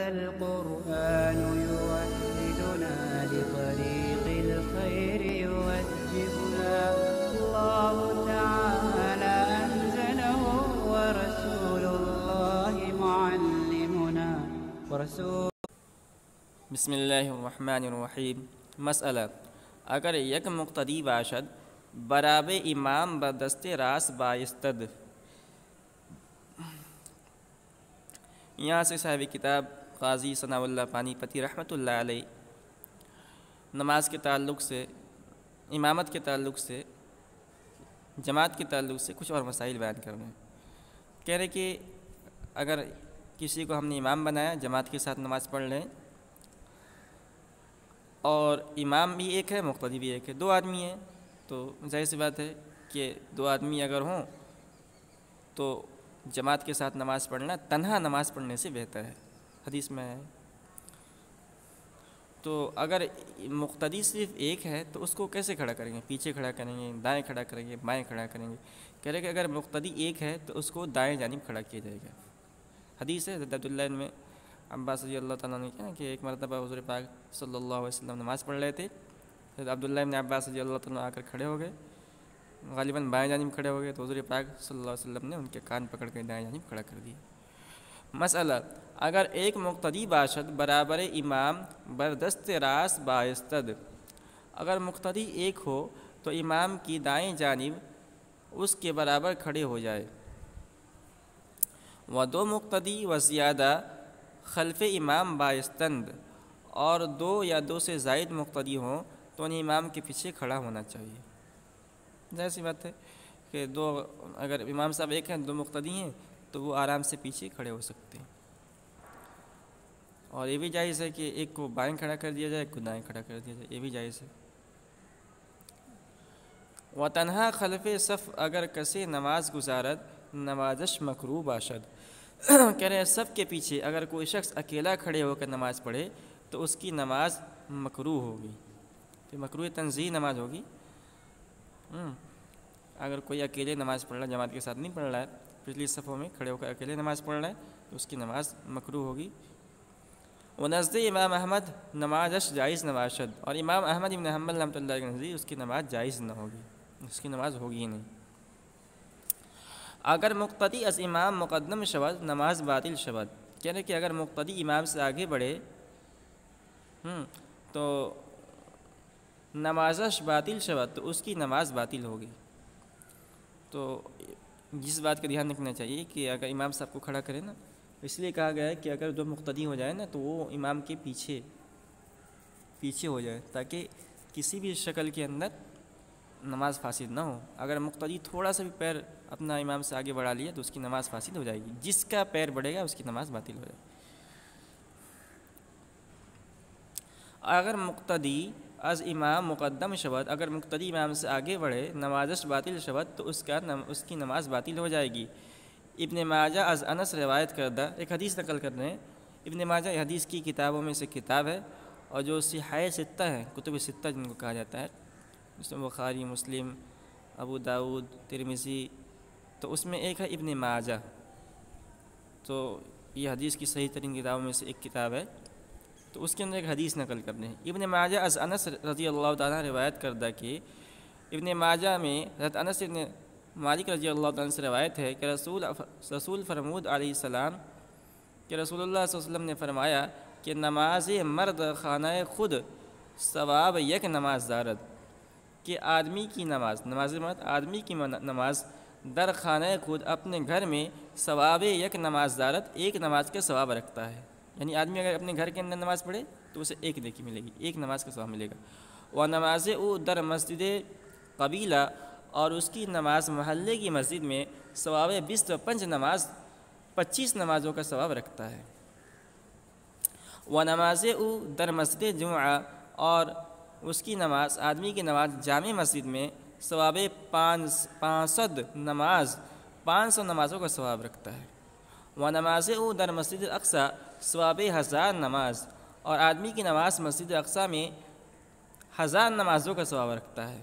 هذا القرآن يوحدنا لطريق الخير يوجهنا الله تعالى أنزله ورسول الله معلمنا بسم اللہ الرحمن الرحیم۔ مسئلہ: اگر یک مقتدی باشد برابر امام بدست راس بایستد۔ یہاں سے صاحب کتاب قاضی ثناء اللہ پانی پتی رحمۃ اللہ علیہ نماز کے تعلق سے، امامت کے تعلق سے، جماعت کے تعلق سے کچھ اور مسائل بیان کر رہے ہیں۔ کہہ رہے کہ اگر کسی کو ہم نے امام بنایا، جماعت کے ساتھ نماز پڑھ لیں، اور امام بھی ایک ہے، مقتدی بھی ایک ہے، دو آدمی ہیں، تو ظاہر سی بات ہے کہ دو آدمی اگر ہوں تو جماعت کے ساتھ نماز پڑھنا تنہا نماز پڑھنے سے بہتر ہے، حدیث میں ہے۔ تو اگر مقتدی صرف ایک ہے تو اس کو کیسے کھڑا کریں گے؟ پیچھے کھڑا کریں گے، دائیں کھڑا کریں گے، بائیں کھڑا کریں گے؟ کہہ رہے کہ اگر مقتدی ایک ہے تو اس کو دائیں جانب کھڑا کیا جائے گا۔ حدیث ہے حضرت عبداللہ بن عباس رضی اللہ تعالیٰ نے کہا کہ ایک مرتبہ حضور پاک صلی اللہ علیہ وسلم نماز پڑھ رہے تھے، حضرت عبداللہ بن عباس رضی اللہ تعالیٰ آ کر کھڑے ہو گئے، غالباً بائیں جانب کھڑے ہو گئے، تو حضور پاک صلی اللہ علیہ وسلم نے ان کے کان پکڑ کے دائیں جانب کھڑا کر دیا۔ مسئلہ: اگر ایک مقتدی باشد برابر امام بردست راس بایستد۔ اگر مقتدی ایک ہو تو امام کی دائیں جانب اس کے برابر کھڑے ہو جائے، و دو مقتدی و زیادہ خلف امام بایستند، اور دو یا دو سے زائد مقتدی ہوں تو انہیں امام کے پیچھے کھڑا ہونا چاہیے۔ ظاہر سی بات ہے کہ اگر امام صاحب ایک ہیں، دو مقتدی ہیں، تو وہ آرام سے پیچھے کھڑے ہو سکتے ہیں، اور یہ بھی جائز ہے کہ ایک کو بائیں کھڑا کر دیا جائے، ایک کو دائیں کھڑا کر دیا جائے، یہ بھی جائز ہے۔ و تنہا خلف صف اگر کسے نماز گزارد نمازش مکروہ باشد۔ کہہ رہے ہیں صف کے پیچھے اگر کوئی شخص اکیلا کھڑے ہو کر نماز پڑھے تو اس کی نماز مکروہ ہوگی، تو مکروہ تنزیہ نماز ہوگی۔ اگر کوئی اکیلے نماز پڑھ رہا ہے، جماعت کے ساتھ نہیں پڑھ رہا ہے، پچھلی صفوں میں کھڑے ہو کر اکیلے نماز پڑھ رہا ہے، تو اس کی نماز مکروہ ہوگی۔ و نزد امام احمد نمازش جائز نباشد، اور امام احمد بن حنبل رحمۃ اللہ کے نزدیک اس کی نماز جائز نہ ہوگی، اس کی نماز ہوگی ہی نہیں۔ اگر مقتدی از امام مقدم شود نماز باطل شود۔ کہہ رہے کہ اگر مقتدی امام سے آگے بڑھے تو نمازش باطل شود، تو اس کی نماز باطل ہوگی۔ تو جس بات کا دھیان رکھنا چاہیے کہ اگر امام صاحب کو کھڑا کرے نا، اس لیے کہا گیا ہے کہ اگر دو مقتدی ہو جائے نا تو وہ امام کے پیچھے ہو جائے، تاکہ کسی بھی شکل کے اندر نماز فاسد نہ ہو۔ اگر مقتدی تھوڑا سا بھی پیر اپنا امام سے آگے بڑھا لیا تو اس کی نماز فاسد ہو جائے گی، جس کا پیر بڑھے گا اس کی نماز باطل ہو جائے گی۔ اگر مقتدی از امام مقدم شود، اگر مقتدی امام سے آگے بڑھے نمازش باطل شود، تو اس کی نماز باطل ہو جائے گی۔ ابن ماجہ از انس روایت کردہ ایک حدیث نقل کرتے ہیں۔ ابن ماجہ حدیث کی کتابوں میں سے کتاب ہے، اور جو صحیح ستہ ہے، کتب ستہ جن کو کہا جاتا ہے، جس میں بخاری، مسلم، ابو داؤد، ترمذی، تو اس میں ایک ہے ابن ماجہ، تو یہ حدیث کی صحیح ترین کتابوں میں سے ایک کتاب ہے، تو اس کے اندر ایک حدیث نقل کرتے ہیں۔ ابن ماجہ از انس رضی اللہ تعالیٰ روایت کردہ کہ ابن ماجہ میں حضرت انس ابن مالک رضی اللہ تعالیٰ سے روایت ہے کہ رسول فرمود علیہ السلام کہ رسول اللہ صلی اللہ علیہ وسلم نے فرمایا کہ نماز مرد خانہ خود ثواب یک نماز دارد، کہ آدمی کی نماز مرد آدمی کی نماز در خانہ خود اپنے گھر میں ثواب یک نماز دارد، ایک نماز کا ثواب رکھتا ہے۔ یعنی آدمی اگر اپنے گھر کے اندر نماز پڑھے تو اسے ایک نیکی ملے گی، ایک نماز کا ثواب ملے گا۔ وہ نماز او در مسجد قبیلہ، اور اس کی نماز محلے کی مسجد میں ثواب 25 نماز 25 نمازوں کا ثواب رکھتا ہے۔ وہ نماز او در مسجد جمعہ، اور اس کی نماز آدمی کی نماز جامع مسجد میں ثواب 500 نمازوں کا ثواب رکھتا ہے۔ وہ نماز او در مسجد اقصی ثواب 1000 نماز، اور آدمی کی نماز مسجد اقصی میں 1000 نمازوں کا ثواب رکھتا ہے۔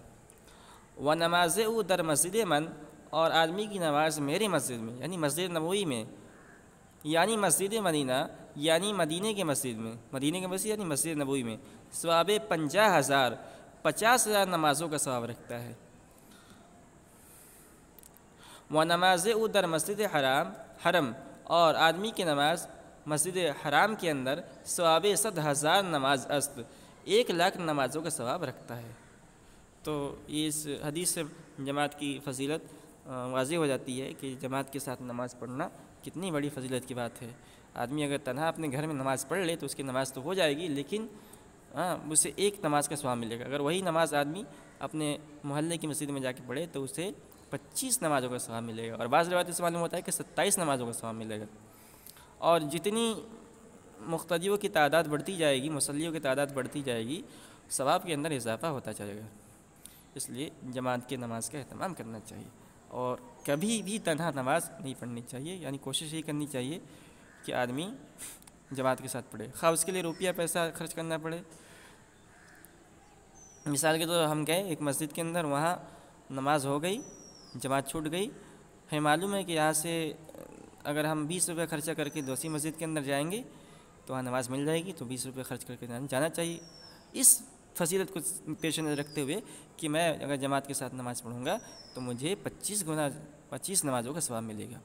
وہ نماز او در مسجد من، اور آدمی کی نماز میری مسجد میں یعنی مسجد نبوی میں یعنی مسجد مدینہ یعنی مدینے کے مسجد میں، مدینے کے مسجد یعنی مسجد نبوی میں ثواب 50,000 50,000 نمازوں کا ثواب رکھتا ہے۔ وہ نماز او در مسجد حرم اور آدمی کی نماز مسجد حرام کے اندر ثواب 100,000 نماز است 1,00,000 نمازوں کا ثواب رکھتا ہے۔ تو اس حدیث سے جماعت کی فضیلت واضح ہو جاتی ہے کہ جماعت کے ساتھ نماز پڑھنا کتنی بڑی فضیلت کی بات ہے۔ آدمی اگر تنہا اپنے گھر میں نماز پڑھ لے تو اس کی نماز تو ہو جائے گی، لیکن اسے ایک نماز کا ثواب ملے گا۔ اگر وہی نماز آدمی اپنے محلے کی مسجد میں جا کے پڑھے تو اسے 25 نمازوں کا ثواب ملے گا، اور بعض روایتوں سے معلوم ہوتا ہے کہ 27 نمازوں کا ثواب ملے گا۔ اور جتنی مقتدیوں کی تعداد بڑھتی جائے گی، مصلیوں کی تعداد بڑھتی جائے گی، ثواب کے اندر اضافہ ہوتا چلے گا۔ اس لیے جماعت کی نماز کا اہتمام کرنا چاہیے، اور کبھی بھی تنہا نماز نہیں پڑھنی چاہیے، یعنی کوشش یہ کرنی چاہیے کہ آدمی جماعت کے ساتھ پڑھے، خواہ اس کے لیے روپیہ پیسہ خرچ کرنا پڑے۔ مثال کے طور ہم گئے ایک مسجد کے اندر، وہاں نماز ہو گئی، جماعت چھوٹ گئی، ہمیں معلوم ہے کہ یہاں سے اگر ہم 20 روپے خرچہ کر کے دوسری مسجد کے اندر جائیں گے تو وہاں نماز مل جائے گی، تو 20 روپے خرچ کر کے جانا چاہیے، اس فضیلت کو پیش نظر رکھتے ہوئے کہ میں اگر جماعت کے ساتھ نماز پڑھوں گا تو مجھے 25 نمازوں کا ثواب ملے گا۔